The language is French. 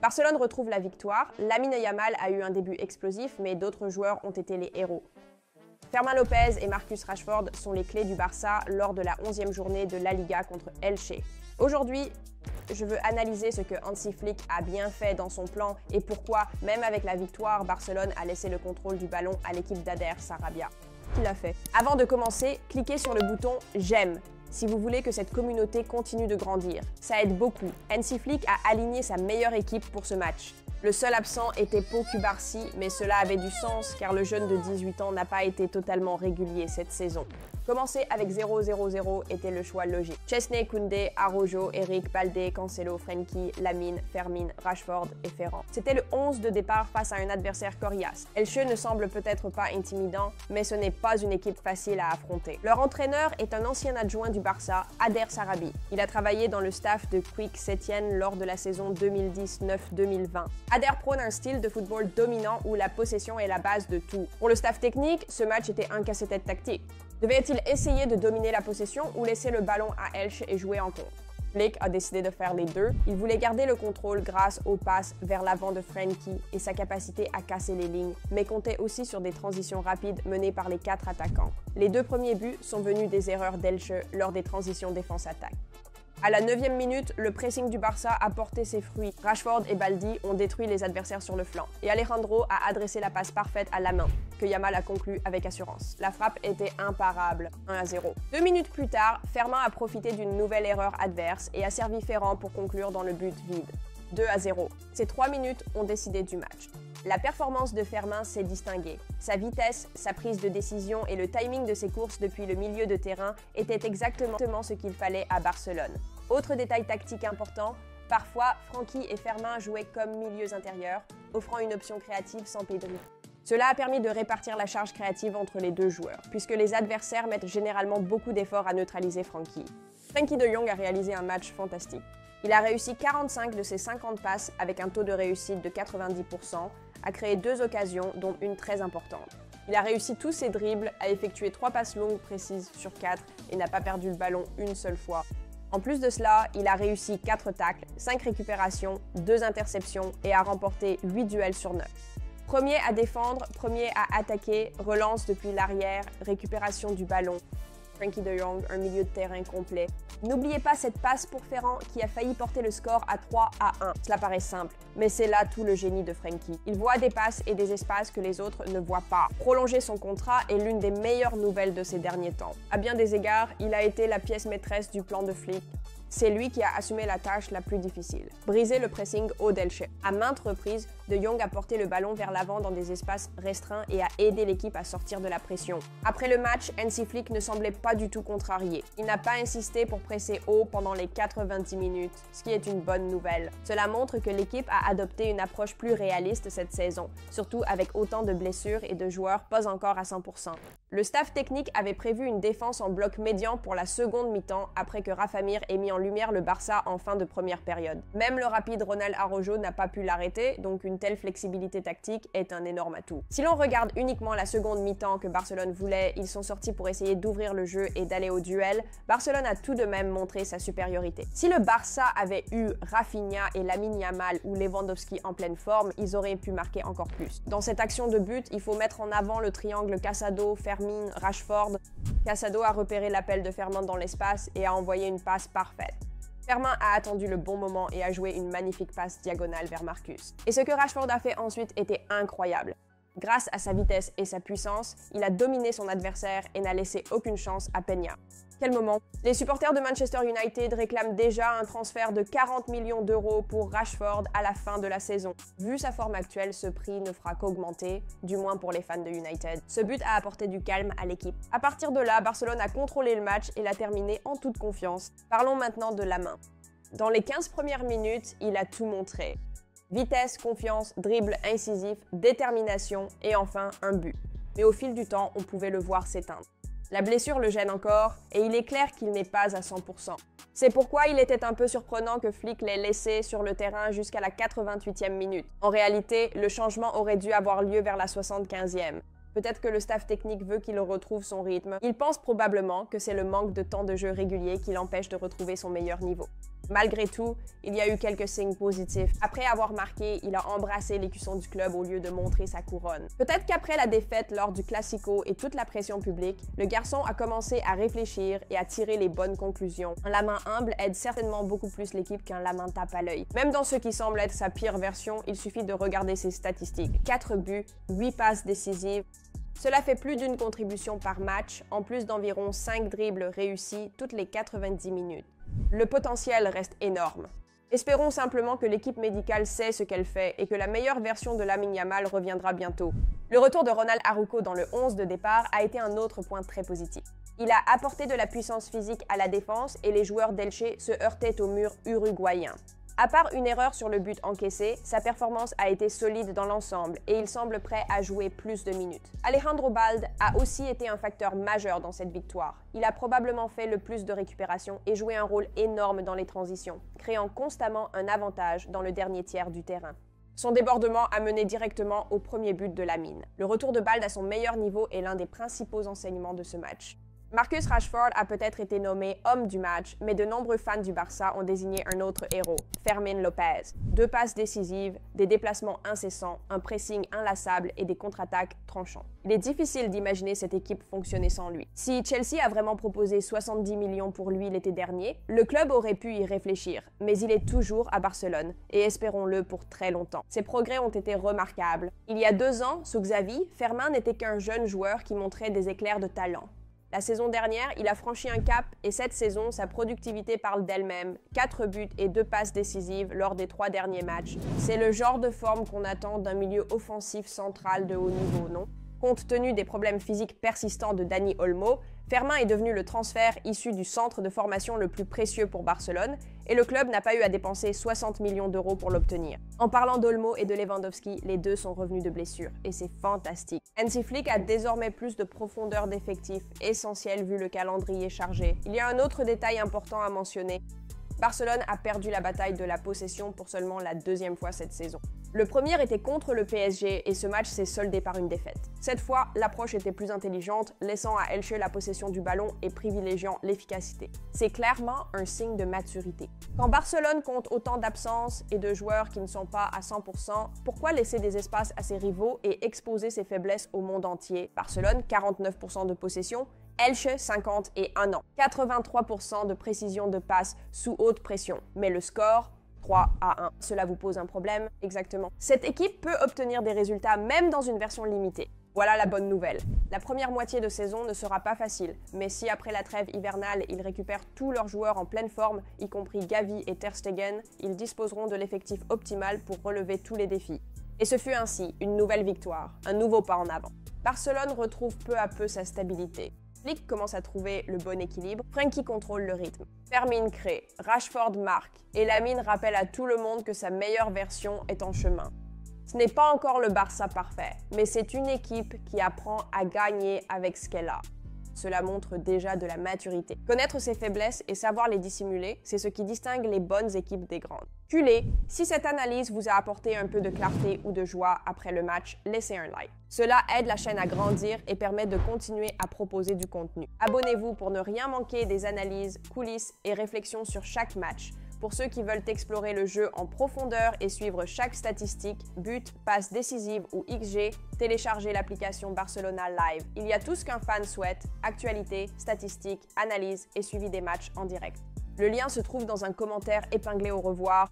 Barcelone retrouve la victoire, Lamine Yamal a eu un début explosif, mais d'autres joueurs ont été les héros. Fermin Lopez et Marcus Rashford sont les clés du Barça lors de la 11e journée de La Liga contre Elche. Aujourd'hui, je veux analyser ce que Hansi Flick a bien fait dans son plan et pourquoi, même avec la victoire, Barcelone a laissé le contrôle du ballon à l'équipe d'Ader Sarabia. Qu'il a fait. Avant de commencer, cliquez sur le bouton « J'aime » si vous voulez que cette communauté continue de grandir. Ça aide beaucoup. Hansi Flick a aligné sa meilleure équipe pour ce match. Le seul absent était Pau Cubarsí, mais cela avait du sens car le jeune de 18 ans n'a pas été totalement régulier cette saison. Commencer avec 0-0-0 était le choix logique. Chesney, Koundé, Araujo, Eric, Baldé, Cancelo, Frenkie, Lamine, Fermin, Rashford et Ferran. C'était le 11 de départ face à un adversaire coriace. Elche ne semble peut-être pas intimidant, mais ce n'est pas une équipe facile à affronter. Leur entraîneur est un ancien adjoint du Barça, Ader Sarabi. Il a travaillé dans le staff de Quick Sétienne lors de la saison 2019-2020. Ader prône un style de football dominant où la possession est la base de tout. Pour le staff technique, ce match était un casse-tête tactique. Devait-il essayer de dominer la possession ou laisser le ballon à Elche et jouer en contre? Flick a décidé de faire les deux. Il voulait garder le contrôle grâce aux passes vers l'avant de Frenkie et sa capacité à casser les lignes, mais comptait aussi sur des transitions rapides menées par les 4 attaquants. Les 2 premiers buts sont venus des erreurs d'Elche lors des transitions défense-attaque. À la 9e minute, le pressing du Barça a porté ses fruits. Rashford et Baldi ont détruit les adversaires sur le flanc. Et Alejandro a adressé la passe parfaite à la main, que Yamal a conclu avec assurance. La frappe était imparable, 1-0. 2 minutes plus tard, Fermin a profité d'une nouvelle erreur adverse et a servi Ferran pour conclure dans le but vide. 2-0. Ces 3 minutes ont décidé du match. La performance de Fermin s'est distinguée. Sa vitesse, sa prise de décision et le timing de ses courses depuis le milieu de terrain étaient exactement ce qu'il fallait à Barcelone. Autre détail tactique important, parfois Frenkie et Fermin jouaient comme milieux intérieurs, offrant une option créative sans Pedri. Cela a permis de répartir la charge créative entre les deux joueurs, puisque les adversaires mettent généralement beaucoup d'efforts à neutraliser Frenkie. Frenkie de Jong a réalisé un match fantastique. Il a réussi 45 de ses 50 passes avec un taux de réussite de 90%, a créé 2 occasions, dont une très importante. Il a réussi tous ses dribbles, a effectué 3 passes longues précises sur 4 et n'a pas perdu le ballon une seule fois. En plus de cela, il a réussi 4 tacles, 5 récupérations, 2 interceptions et a remporté 8 duels sur 9. Premier à défendre, premier à attaquer, relance depuis l'arrière, récupération du ballon. Frenkie de Jong, un milieu de terrain complet. N'oubliez pas cette passe pour Ferran qui a failli porter le score à 3-1. Cela paraît simple, mais c'est là tout le génie de Frenkie. Il voit des passes et des espaces que les autres ne voient pas. Prolonger son contrat est l'une des meilleures nouvelles de ces derniers temps. À bien des égards, il a été la pièce maîtresse du plan de Flick. C'est lui qui a assumé la tâche la plus difficile, briser le pressing haut d'Elche. À maintes reprises, De Jong a porté le ballon vers l'avant dans des espaces restreints et a aidé l'équipe à sortir de la pression. Après le match, Hansi Flick ne semblait pas du tout contrarié. Il n'a pas insisté pour presser haut pendant les 90 minutes, ce qui est une bonne nouvelle. Cela montre que l'équipe a adopté une approche plus réaliste cette saison, surtout avec autant de blessures et de joueurs pas encore à 100%. Le staff technique avait prévu une défense en bloc médian pour la seconde mi-temps après que Rafa Mir ait mis en lumière le Barça en fin de première période. Même le rapide Ronald Araujo n'a pas pu l'arrêter, donc une telle flexibilité tactique est un énorme atout. Si l'on regarde uniquement la seconde mi-temps que Barcelone voulait, ils sont sortis pour essayer d'ouvrir le jeu et d'aller au duel. Barcelone a tout de même montré sa supériorité. Si le Barça avait eu Rafinha et Lamine Yamal ou Lewandowski en pleine forme, ils auraient pu marquer encore plus. Dans cette action de but, il faut mettre en avant le triangle Casado, Fermin, Rashford. Casado a repéré l'appel de Fermin dans l'espace et a envoyé une passe parfaite. Fermin a attendu le bon moment et a joué une magnifique passe diagonale vers Marcus. Et ce que Rashford a fait ensuite était incroyable. Grâce à sa vitesse et sa puissance, il a dominé son adversaire et n'a laissé aucune chance à Peña. Quel moment! Les supporters de Manchester United réclament déjà un transfert de 40 millions d'euros pour Rashford à la fin de la saison. Vu sa forme actuelle, ce prix ne fera qu'augmenter, du moins pour les fans de United. Ce but a apporté du calme à l'équipe. À partir de là, Barcelone a contrôlé le match et l'a terminé en toute confiance. Parlons maintenant de la main. Dans les 15 premières minutes, il a tout montré. Vitesse, confiance, dribble incisif, détermination et enfin un but. Mais au fil du temps, on pouvait le voir s'éteindre. La blessure le gêne encore et il est clair qu'il n'est pas à 100%. C'est pourquoi il était un peu surprenant que Flick l'ait laissé sur le terrain jusqu'à la 88e minute. En réalité, le changement aurait dû avoir lieu vers la 75e. Peut-être que le staff technique veut qu'il retrouve son rythme. Il pense probablement que c'est le manque de temps de jeu régulier qui l'empêche de retrouver son meilleur niveau. Malgré tout, il y a eu quelques signes positifs. Après avoir marqué, il a embrassé l'écusson du club au lieu de montrer sa couronne. Peut-être qu'après la défaite lors du Classico et toute la pression publique, le garçon a commencé à réfléchir et à tirer les bonnes conclusions. Un la main humble aide certainement beaucoup plus l'équipe qu'un la main tape à l'œil. Même dans ce qui semble être sa pire version, il suffit de regarder ses statistiques. 4 buts, 8 passes décisives. Cela fait plus d'une contribution par match, en plus d'environ 5 dribbles réussis toutes les 90 minutes. Le potentiel reste énorme. Espérons simplement que l'équipe médicale sait ce qu'elle fait et que la meilleure version de Lamine Yamal reviendra bientôt. Le retour de Ronald Araujo dans le 11 de départ a été un autre point très positif. Il a apporté de la puissance physique à la défense et les joueurs d'Elche se heurtaient au mur uruguayen. À part une erreur sur le but encaissé, sa performance a été solide dans l'ensemble et il semble prêt à jouer plus de minutes. Alejandro Balde a aussi été un facteur majeur dans cette victoire. Il a probablement fait le plus de récupération et joué un rôle énorme dans les transitions, créant constamment un avantage dans le dernier tiers du terrain. Son débordement a mené directement au premier but de Lamine. Le retour de Balde à son meilleur niveau est l'un des principaux enseignements de ce match. Marcus Rashford a peut-être été nommé homme du match, mais de nombreux fans du Barça ont désigné un autre héros, Fermín López. 2 passes décisives, des déplacements incessants, un pressing inlassable et des contre-attaques tranchants. Il est difficile d'imaginer cette équipe fonctionner sans lui. Si Chelsea a vraiment proposé 70 millions pour lui l'été dernier, le club aurait pu y réfléchir, mais il est toujours à Barcelone, et espérons-le pour très longtemps. Ses progrès ont été remarquables. Il y a 2 ans, sous Xavi, Fermín n'était qu'un jeune joueur qui montrait des éclairs de talent. La saison dernière, il a franchi un cap et cette saison, sa productivité parle d'elle-même. 4 buts et 2 passes décisives lors des 3 derniers matchs. C'est le genre de forme qu'on attend d'un milieu offensif central de haut niveau, non? Compte tenu des problèmes physiques persistants de Dani Olmo, Fermín est devenu le transfert issu du centre de formation le plus précieux pour Barcelone et le club n'a pas eu à dépenser 60 millions d'euros pour l'obtenir. En parlant d'Olmo et de Lewandowski, les deux sont revenus de blessure et c'est fantastique. Hansi Flick a désormais plus de profondeur d'effectifs, essentiel vu le calendrier chargé. Il y a un autre détail important à mentionner. Barcelone a perdu la bataille de la possession pour seulement la 2e fois cette saison. Le premier était contre le PSG et ce match s'est soldé par une défaite. Cette fois, l'approche était plus intelligente, laissant à Elche la possession du ballon et privilégiant l'efficacité. C'est clairement un signe de maturité. Quand Barcelone compte autant d'absences et de joueurs qui ne sont pas à 100%, pourquoi laisser des espaces à ses rivaux et exposer ses faiblesses au monde entier? Barcelone, 49% de possession, Elche, 50 et 1 an. 83% de précision de passe sous haute pression. Mais le score, 3-1. Cela vous pose un problème? Exactement. Cette équipe peut obtenir des résultats même dans une version limitée. Voilà la bonne nouvelle. La première moitié de saison ne sera pas facile, mais si après la trêve hivernale, ils récupèrent tous leurs joueurs en pleine forme, y compris Gavi et Ter Stegen, ils disposeront de l'effectif optimal pour relever tous les défis. Et ce fut ainsi une nouvelle victoire, un nouveau pas en avant. Barcelone retrouve peu à peu sa stabilité. Flick commence à trouver le bon équilibre, Frenkie contrôle le rythme, Fermín crée, Rashford marque, et Lamine rappelle à tout le monde que sa meilleure version est en chemin. Ce n'est pas encore le Barça parfait, mais c'est une équipe qui apprend à gagner avec ce qu'elle a. Cela montre déjà de la maturité. Connaître ses faiblesses et savoir les dissimuler, c'est ce qui distingue les bonnes équipes des grandes. Culé, si cette analyse vous a apporté un peu de clarté ou de joie après le match, laissez un like. Cela aide la chaîne à grandir et permet de continuer à proposer du contenu. Abonnez-vous pour ne rien manquer des analyses, coulisses et réflexions sur chaque match. Pour ceux qui veulent explorer le jeu en profondeur et suivre chaque statistique, but, passe décisive ou XG, téléchargez l'application Barcelona Live. Il y a tout ce qu'un fan souhaite, actualité, statistiques, analyse et suivi des matchs en direct. Le lien se trouve dans un commentaire épinglé au revoir.